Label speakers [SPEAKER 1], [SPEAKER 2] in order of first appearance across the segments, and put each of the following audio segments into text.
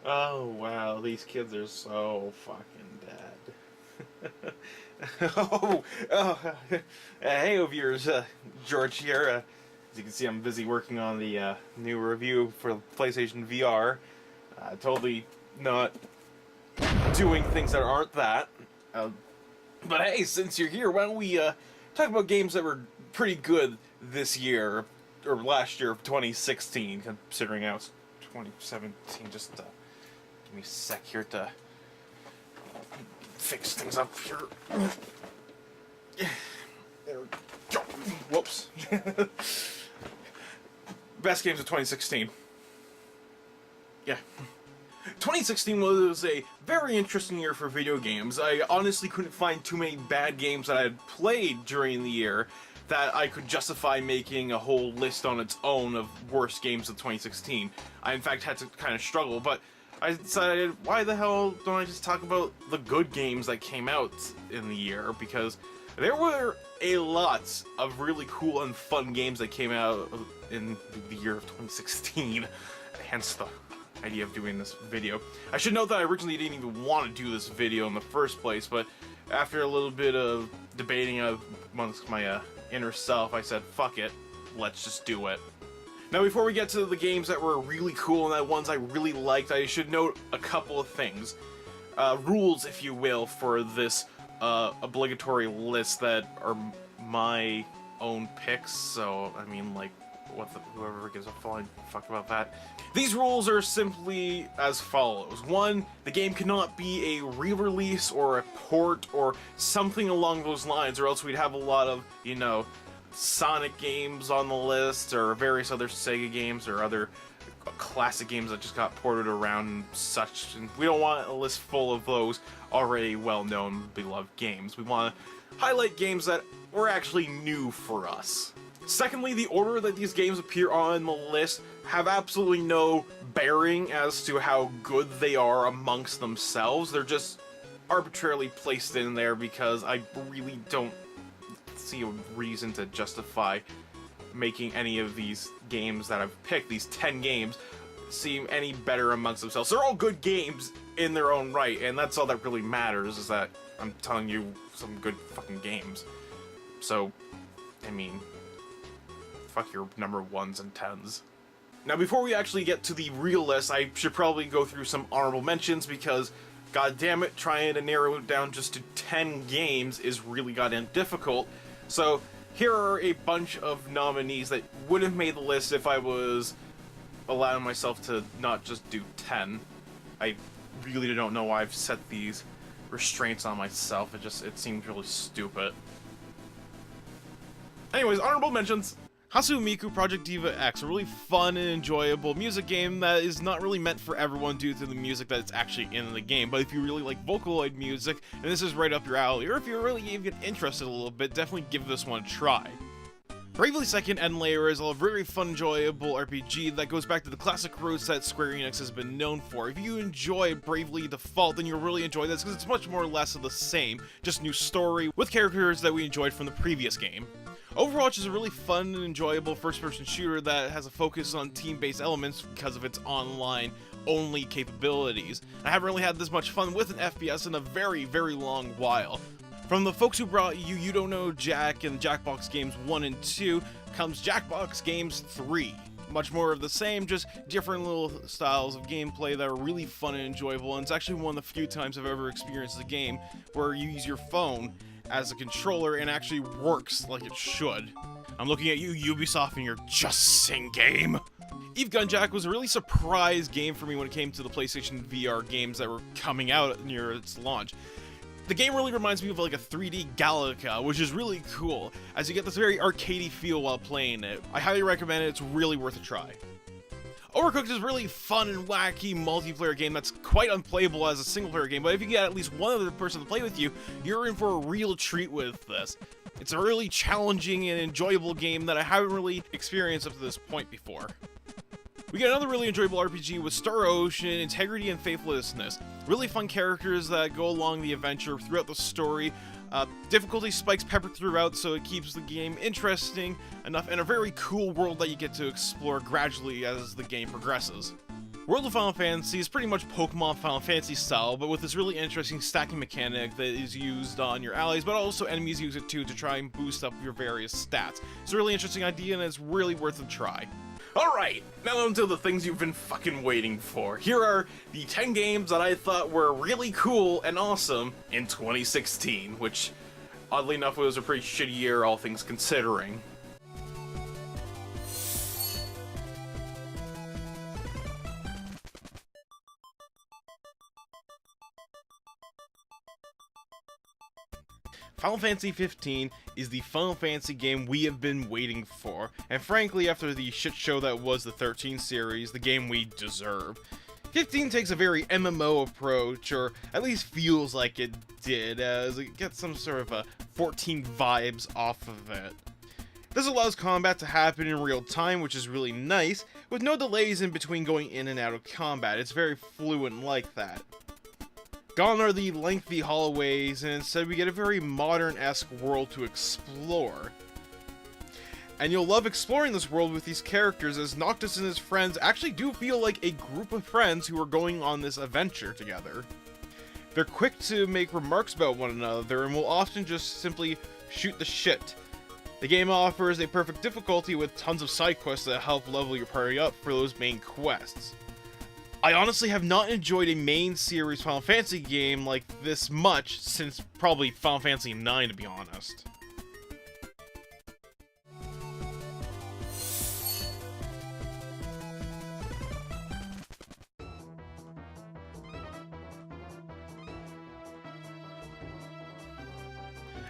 [SPEAKER 1] Oh wow, these kids are so fucking dead. Hey, viewers, George here. As you can see, I'm busy working on the new review for PlayStation VR. Totally not doing things that aren't that. But hey, since you're here, why don't we talk about games that were pretty good this year, or last year of 2016, considering now it's 2017. Just give me a sec here to fix things up here. There we go. Whoops. Best games of 2016. Yeah. 2016 was a very interesting year for video games. I honestly couldn't find too many bad games that I had played during the year that I could justify making a whole list on its own of worst games of 2016. I in fact had to kind of struggle, but I decided, why the hell don't I just talk about the good games that came out in the year? Because there were a lot of really cool and fun games that came out in the year of 2016, hence the idea of doing this video. I should note that I originally didn't even want to do this video in the first place, but after a little bit of debating amongst my inner self, I said, fuck it, let's just do it. Now, before we get to the games that were really cool and the ones I really liked, I should note a couple of things. Rules, if you will, for this obligatory list that are my own picks, so, I mean, like, whoever gives a flying fuck about that. These rules are simply as follows. 1, the game cannot be a re-release or a port or something along those lines, or else we'd have a lot of, you know, Sonic games on the list, or various other Sega games, or other classic games that just got ported around and such, and we don't want a list full of those already well-known, beloved games. We want to highlight games that were actually new for us. Secondly, the order that these games appear on the list have absolutely no bearing as to how good they are amongst themselves. They're just arbitrarily placed in there because I really don't see a reason to justify making any of these games that I've picked, these 10 games, seem any better amongst themselves. They're all good games in their own right, and that's all that really matters, is that I'm telling you some good fucking games. So, I mean, fuck your number 1s and 10s. Now, before we actually get to the real list, I should probably go through some honorable mentions, because god damn it, trying to narrow it down just to 10 games is really goddamn difficult. So here are a bunch of nominees that would have made the list if I was allowing myself to not just do 10. I really don't know why I've set these restraints on myself. It seems really stupid. Anyways, honorable mentions. Miku Project Diva X, a really fun and enjoyable music game that is not really meant for everyone due to the music that's actually in the game, but if you really like Vocaloid music, and this is right up your alley, or if you're really even interested a little bit, definitely give this one a try. Bravely Second End Layer is a very fun, enjoyable RPG that goes back to the classic roots that Square Enix has been known for. If you enjoy Bravely Default, then you'll really enjoy this, because it's much more or less of the same, just new story, with characters that we enjoyed from the previous game. Overwatch is a really fun and enjoyable first-person shooter that has a focus on team-based elements because of its online-only capabilities. I haven't really had this much fun with an FPS in a very, very long while. From the folks who brought you You Don't Know Jack and Jackbox Games 1 and 2 comes Jackbox Games 3. Much more of the same, just different little styles of gameplay that are really fun and enjoyable, and it's actually one of the few times I've ever experienced a game where you use your phone as a controller and actually works like it should. I'm looking at you, Ubisoft, and your Just Sing game. Eve Gunjack was a really surprise game for me when it came to the PlayStation VR games that were coming out near its launch. The game really reminds me of like a 3D Galaga, which is really cool, as you get this very arcadey feel while playing it. I highly recommend it, it's really worth a try. Overcooked is a really fun and wacky multiplayer game that's quite unplayable as a single-player game, but if you get at least one other person to play with you, you're in for a real treat with this. It's a really challenging and enjoyable game that I haven't really experienced up to this point before. We get another really enjoyable RPG with Star Ocean, Integrity and Faithlessness. Really fun characters that go along the adventure throughout the story. Difficulty spikes peppered throughout, so it keeps the game interesting enough, and a very cool world that you get to explore gradually as the game progresses. World of Final Fantasy is pretty much Pokemon Final Fantasy style, but with this really interesting stacking mechanic that is used on your allies, but also enemies use it too to try and boost up your various stats. It's a really interesting idea and it's really worth a try. Alright, now onto the things you've been fucking waiting for. Here are the 10 games that I thought were really cool and awesome in 2016, which, oddly enough, was a pretty shitty year, all things considering. Final Fantasy 15 is the Final Fantasy game we have been waiting for, and frankly, after the shit show that was the 13 series, the game we deserve. 15 takes a very MMO approach, or at least feels like it did, as it gets some sort of a 14 vibes off of it. This allows combat to happen in real time, which is really nice, with no delays in between going in and out of combat. It's very fluent like that. Gone are the lengthy hallways, and instead we get a very modern-esque world to explore. And you'll love exploring this world with these characters, as Noctis and his friends actually do feel like a group of friends who are going on this adventure together. They're quick to make remarks about one another, and will often just simply shoot the shit. The game offers a perfect difficulty with tons of side quests that help level your party up for those main quests. I honestly have not enjoyed a main series Final Fantasy game like this much since probably Final Fantasy IX, to be honest.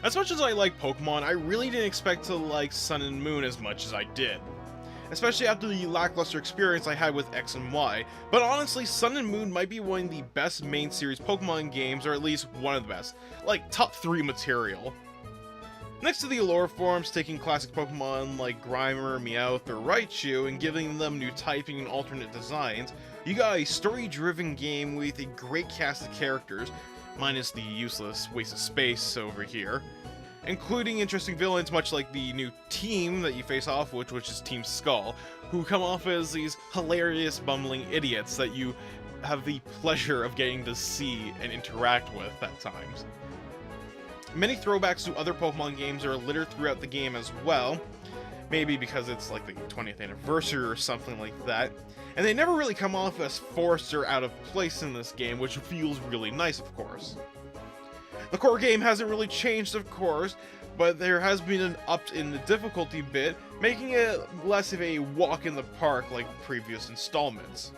[SPEAKER 1] As much as I like Pokemon, I really didn't expect to like Sun and Moon as much as I did. Especially after the lackluster experience I had with X and Y, but honestly, Sun and Moon might be one of the best main series Pokemon games, or at least one of the best, like top 3 material. Next to the lore forms, taking classic Pokemon like Grimer, Meowth, or Raichu and giving them new typing and alternate designs, you got a story-driven game with a great cast of characters, minus the useless waste of space over here, including interesting villains much like the new team that you face off with, which is Team Skull, who come off as these hilarious bumbling idiots that you have the pleasure of getting to see and interact with at times. Many throwbacks to other Pokemon games are littered throughout the game as well, maybe because it's like the 20th anniversary or something like that, and they never really come off as forced or out of place in this game, which feels really nice, of course. The core game hasn't really changed, of course, but there has been an up in the difficulty bit, making it less of a walk in the park like previous installments.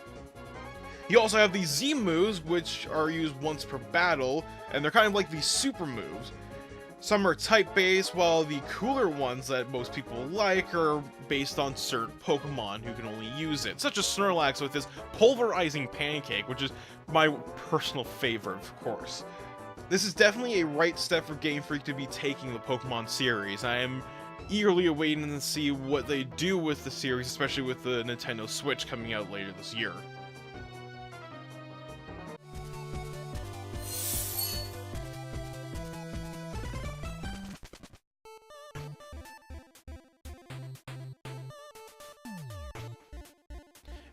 [SPEAKER 1] You also have these Z moves, which are used once per battle, and they're kind of like these super moves. Some are type-based, while the cooler ones that most people like are based on certain Pokemon who can only use it, such as Snorlax with his pulverizing pancake, which is my personal favorite, of course. This is definitely a right step for Game Freak to be taking the Pokemon series. I am eagerly awaiting to see what they do with the series, especially with the Nintendo Switch coming out later this year.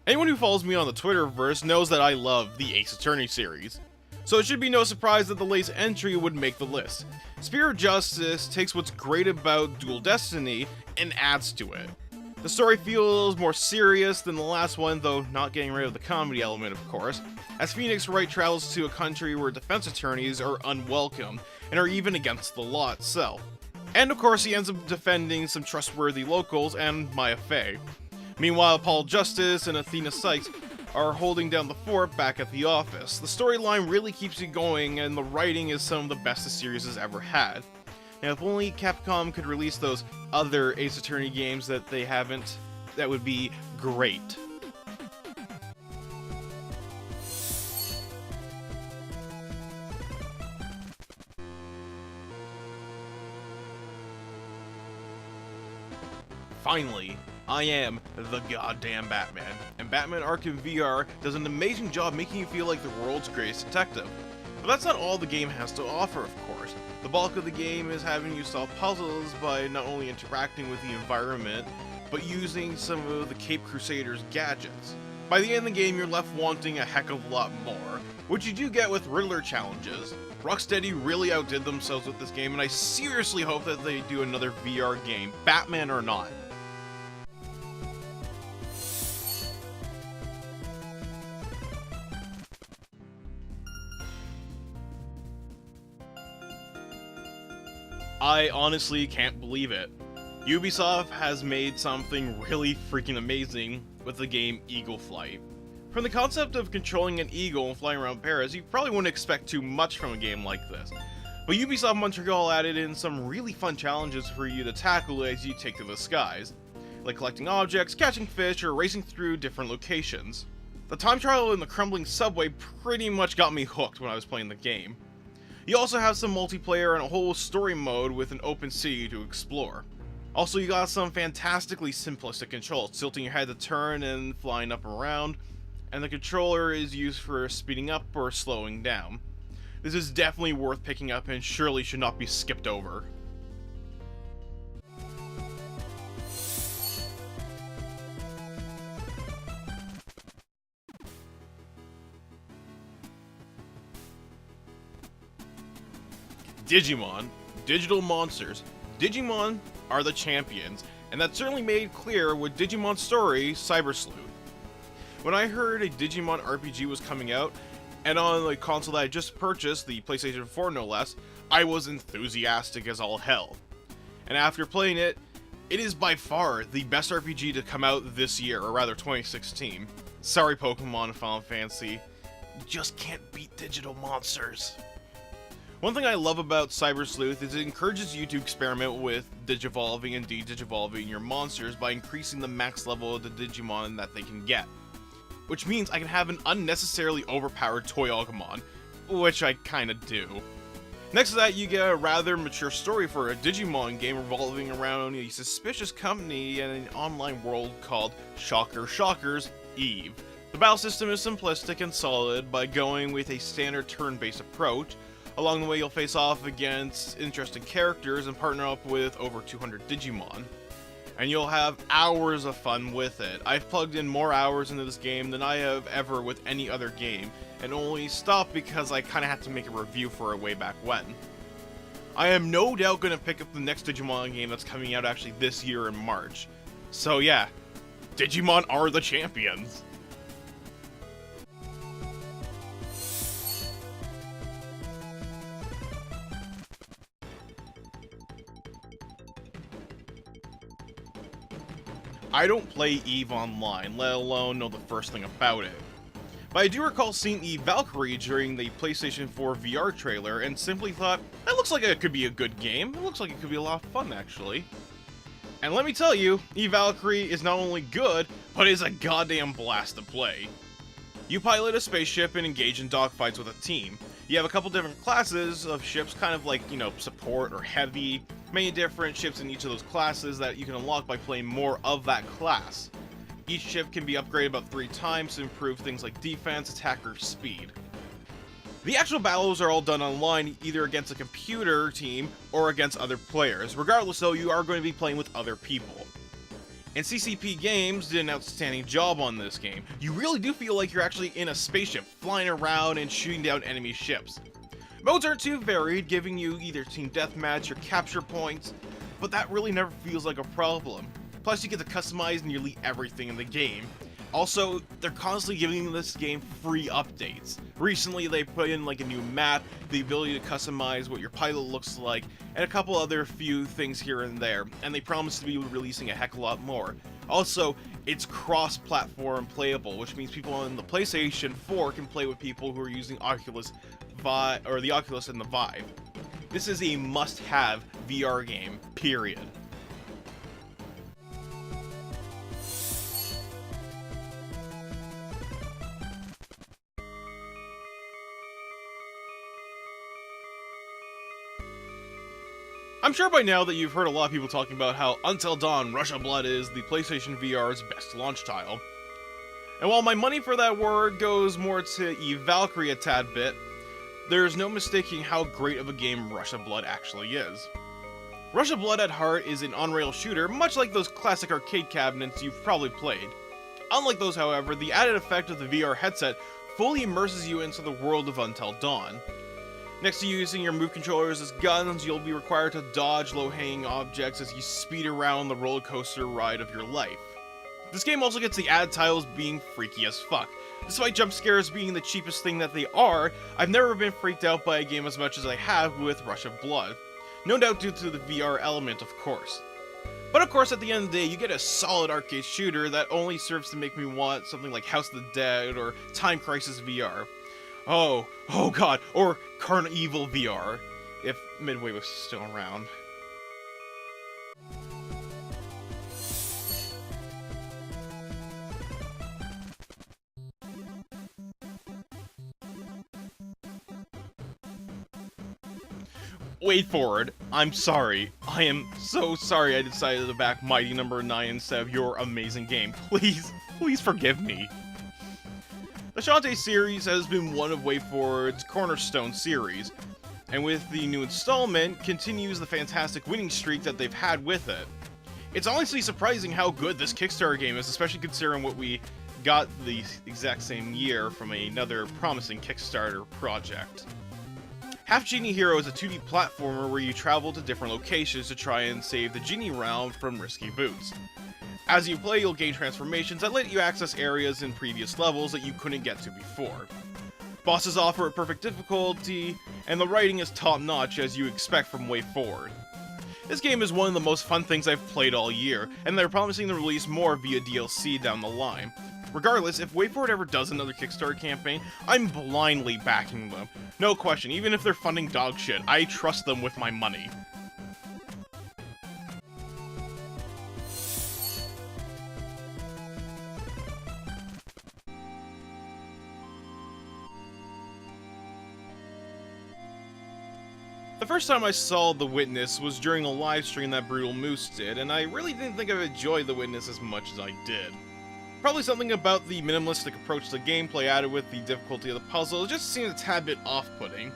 [SPEAKER 1] Anyone who follows me on the Twitterverse knows that I love the Ace Attorney series, so it should be no surprise that the latest entry would make the list. Spear of Justice takes what's great about Dual Destiny and adds to it. The story feels more serious than the last one, though not getting rid of the comedy element, of course, as Phoenix Wright travels to a country where defense attorneys are unwelcome and are even against the law itself. And of course he ends up defending some trustworthy locals and Maya Fey. Meanwhile, Paul Justice and Athena Sykes are holding down the fort back at the office. The storyline really keeps you going, and the writing is some of the best the series has ever had. Now, if only Capcom could release those other Ace Attorney games that they haven't, that would be great. Finally, I am the goddamn Batman, and Batman Arkham VR does an amazing job making you feel like the world's greatest detective. But that's not all the game has to offer, of course. The bulk of the game is having you solve puzzles by not only interacting with the environment, but using some of the Cape Crusaders' gadgets. By the end of the game, you're left wanting a heck of a lot more, which you do get with Riddler challenges. Rocksteady really outdid themselves with this game, and I seriously hope that they do another VR game, Batman or not. I honestly can't believe it. Ubisoft has made something really freaking amazing with the game Eagle Flight. From the concept of controlling an eagle and flying around Paris, you probably wouldn't expect too much from a game like this. But Ubisoft Montreal added in some really fun challenges for you to tackle as you take to the skies, like collecting objects, catching fish, or racing through different locations. The time trial in the crumbling subway pretty much got me hooked when I was playing the game. You also have some multiplayer and a whole story mode with an open sea to explore. Also, you got some fantastically simplistic controls, tilting your head to turn and flying up and around, and the controller is used for speeding up or slowing down. This is definitely worth picking up and surely should not be skipped over. Digimon, digital monsters. Digimon are the champions, and that's certainly made clear with Digimon's story, Cyber Sleuth. When I heard a Digimon RPG was coming out, and on the console that I just purchased, the PlayStation 4 no less, I was enthusiastic as all hell. And after playing it, it is by far the best RPG to come out this year, or rather 2016. Sorry Pokemon and Final Fantasy, you just can't beat digital monsters. One thing I love about Cyber Sleuth is it encourages you to experiment with digivolving and de-digivolving your monsters by increasing the max level of the Digimon that they can get. Which means I can have an unnecessarily overpowered Toy Agumon, which I kinda do. Next to that, you get a rather mature story for a Digimon game revolving around a suspicious company and an online world called Shockers Eve. The battle system is simplistic and solid by going with a standard turn-based approach. Along the way, you'll face off against interesting characters and partner up with over 200 Digimon. And you'll have hours of fun with it. I've plugged in more hours into this game than I have ever with any other game, and only stopped because I kinda had to make a review for it way back when. I am no doubt gonna pick up the next Digimon game that's coming out actually this year in March. So yeah, Digimon are the champions. I don't play Eve online, let alone know the first thing about it. But I do recall seeing Eve Valkyrie during the PlayStation 4 VR trailer and simply thought, that looks like it could be a good game. It looks like it could be a lot of fun, actually. And let me tell you, Eve Valkyrie is not only good, but is a goddamn blast to play. You pilot a spaceship and engage in dogfights with a team. You have a couple different classes of ships, kind of like, support or heavy. Many different ships in each of those classes that you can unlock by playing more of that class. Each ship can be upgraded about 3 times to improve things like defense, attack, or speed. The actual battles are all done online, either against a computer team or against other players. Regardless though, you are going to be playing with other people. And CCP Games did an outstanding job on this game. You really do feel like you're actually in a spaceship, flying around and shooting down enemy ships. Modes aren't too varied, giving you either team deathmatch or capture points, but that really never feels like a problem. Plus, you get to customize nearly everything in the game. Also, they're constantly giving this game free updates. Recently, they put in like a new map, the ability to customize what your pilot looks like, and a couple other few things here and there, and they promise to be releasing a heck of a lot more. Also, it's cross-platform playable, which means people on the PlayStation 4 can play with people who are using Oculus or the Oculus and the Vive. This is a must-have VR game, period. I'm sure by now that you've heard a lot of people talking about how Until Dawn Rush of Blood is the PlayStation VR's best launch title. And while my money for that word goes more to Eve Valkyrie a tad bit, there's no mistaking how great of a game Rush of Blood actually is. Rush of Blood at heart is an on-rail shooter, much like those classic arcade cabinets you've probably played. Unlike those, however, the added effect of the VR headset fully immerses you into the world of Until Dawn. Next to using your move controllers as guns, you'll be required to dodge low-hanging objects as you speed around the roller coaster ride of your life. This game also gets the added titles being freaky as fuck. Despite jump scares being the cheapest thing that they are, I've never been freaked out by a game as much as I have with Rush of Blood. No doubt due to the VR element, of course. But of course, at the end of the day, you get a solid arcade shooter that only serves to make me want something like House of the Dead or Time Crisis VR. Oh god, or Carnival VR, if Midway was still around. Wait for it. I'm sorry. I am so sorry I decided to back Mighty No. 9 instead of your amazing game. Please forgive me. The Shantae series has been one of WayForward's cornerstone series, and with the new installment, continues the fantastic winning streak that they've had with it. It's honestly surprising how good this Kickstarter game is, especially considering what we got the exact same year from another promising Kickstarter project. HalfGenie Hero is a 2D platformer where you travel to different locations to try and save the Genie realm from risky boots. As you play, you'll gain transformations that let you access areas in previous levels that you couldn't get to before. Bosses offer a perfect difficulty, and the writing is top-notch as you expect from WayForward. This game is one of the most fun things I've played all year, and they're promising to release more via DLC down the line. Regardless, if WayForward ever does another Kickstarter campaign, I'm blindly backing them. No question, even if they're funding dog shit, I trust them with my money. The first time I saw The Witness was during a live stream that Brutal Moose did, and I really didn't think I'd enjoy The Witness as much as I did. Probably something about the minimalistic approach to gameplay added with the difficulty of the puzzle, it just seemed a tad bit off-putting.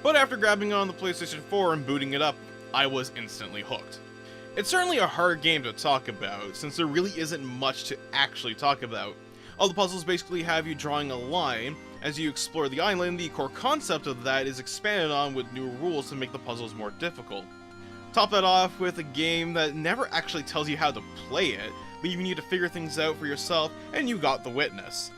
[SPEAKER 1] But after grabbing on the PlayStation 4 and booting it up, I was instantly hooked. It's certainly a hard game to talk about, since there really isn't much to actually talk about. All the puzzles basically have you drawing a line. As you explore the island, the core concept of that is expanded on with new rules to make the puzzles more difficult. Top that off with a game that never actually tells you how to play it, leaving you to figure things out for yourself, and you got The Witness.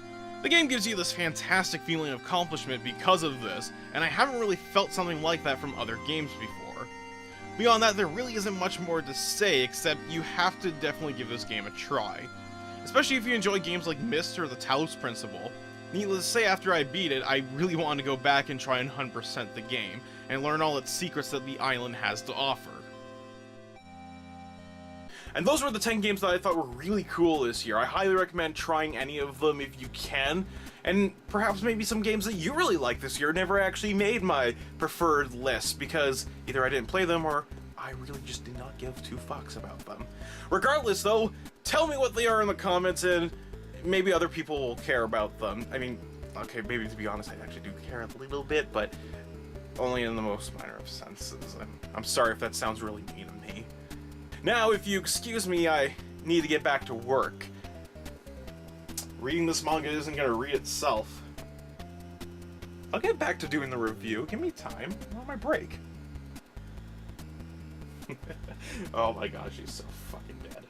[SPEAKER 1] The game gives you this fantastic feeling of accomplishment because of this, and I haven't really felt something like that from other games before. Beyond that, there really isn't much more to say, except you have to definitely give this game a try. Especially if you enjoy games like Myst or the Talos Principle. Needless to say, after I beat it, I really wanted to go back and try and 100% the game, and learn all its secrets that the island has to offer. And those were the 10 games that I thought were really cool this year. I highly recommend trying any of them if you can, and perhaps maybe some games that you really like this year never actually made my preferred list, because either I didn't play them or I really just did not give two fucks about them. Regardless though, tell me what they are in the comments, and maybe other people will care about them. I mean, okay, maybe to be honest, I actually do care a little bit, but only in the most minor of senses. I'm sorry if that sounds really mean to me. Now, if you excuse me, I need to get back to work. Reading this manga isn't gonna read itself. I'll get back to doing the review. Give me time. I'm on my break. Oh my gosh, she's so fucking dead.